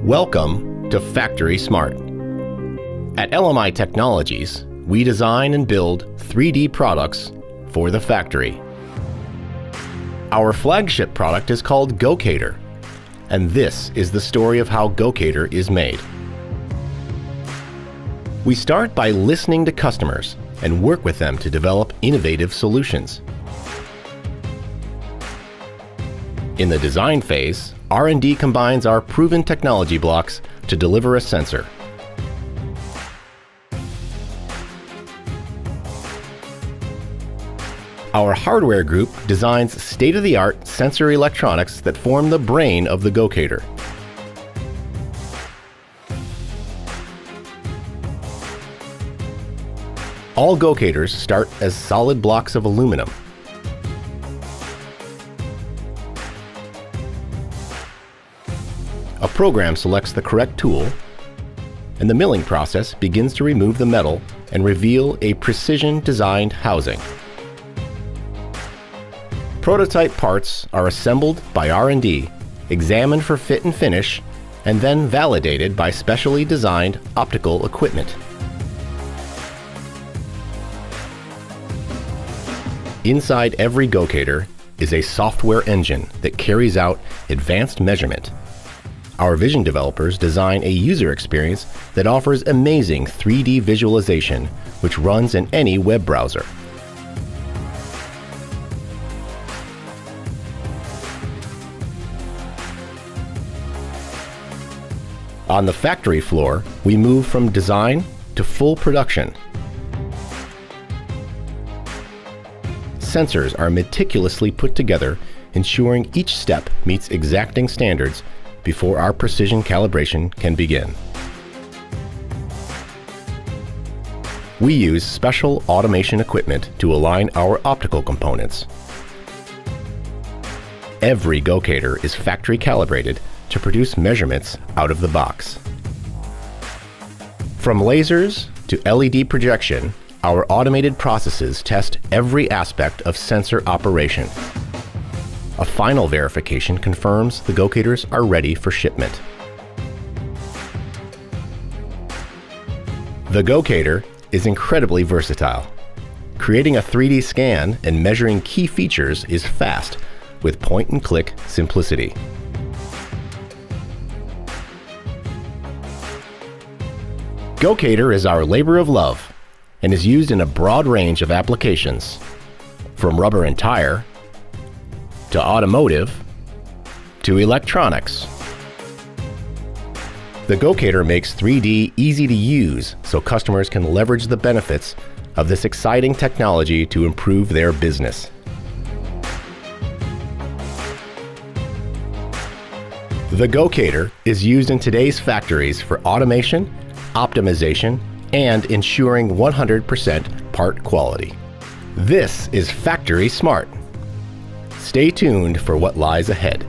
Welcome to Factory Smart. At LMI Technologies, we design and build 3D products for the factory. Our flagship product is called Gocator, and this is the story of how Gocator is made. We start by listening to customers and work with them to develop innovative solutions. In the design phase, R&D combines our proven technology blocks to deliver a sensor. Our hardware group designs state-of-the-art sensor electronics that form the brain of the Gocator. All Gocators start as solid blocks of aluminum. A program selects the correct tool, and the milling process begins to remove the metal and reveal a precision-designed housing. Prototype parts are assembled by R&D, examined for fit and finish, and then validated by specially designed optical equipment. Inside every Gocator is a software engine that carries out advanced measurement. Our vision developers design a user experience that offers amazing 3D visualization, which runs in any web browser. On the factory floor, we move from design to full production. Sensors are meticulously put together, ensuring each step meets exacting standards before our precision calibration can begin. We use special automation equipment to align our optical components. Every Gocator is factory calibrated to produce measurements out of the box. From lasers to LED projection, our automated processes test every aspect of sensor operation. A final verification confirms the Gocators are ready for shipment. The Gocator is incredibly versatile. Creating a 3D scan and measuring key features is fast, with point-and-click simplicity. Gocator is our labor of love and is used in a broad range of applications, from rubber and tire, to automotive, to electronics. The Gocator makes 3D easy to use so customers can leverage the benefits of this exciting technology to improve their business. The Gocator is used in today's factories for automation, optimization, and ensuring 100% part quality. This is Factory Smart. Stay tuned for what lies ahead.